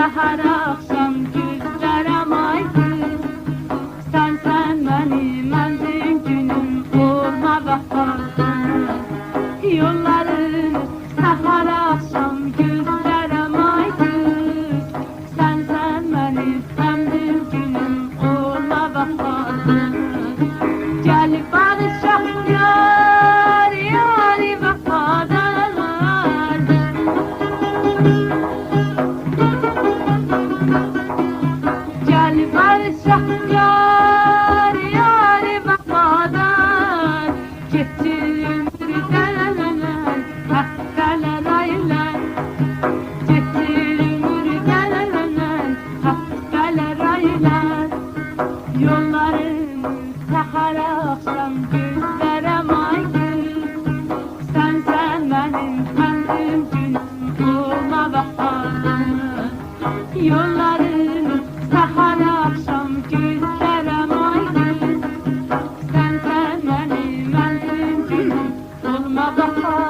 səhər axşam güzlərəm ay qız. Sən mənim mənzil günüm olma vəfadan. Yolların səhər axşam güzlərəm ay qız. Sən mənim mənzil günüm olma vəfadan. Gəlib barışaq yar, yar vəfadan. Gəlib barışaq yar, yar vəfadan. Getdi ömrdən həftələr, aylar. Getdi ömrdən həftələr, aylar. Yolların səhər axşam güzlərəm ay qız. Sən mənim mənzil günüm olma vəfadan. Yolların səhər axşam güzlərəm ay qız. Sən mənim mənzil günüm olma vəfadan.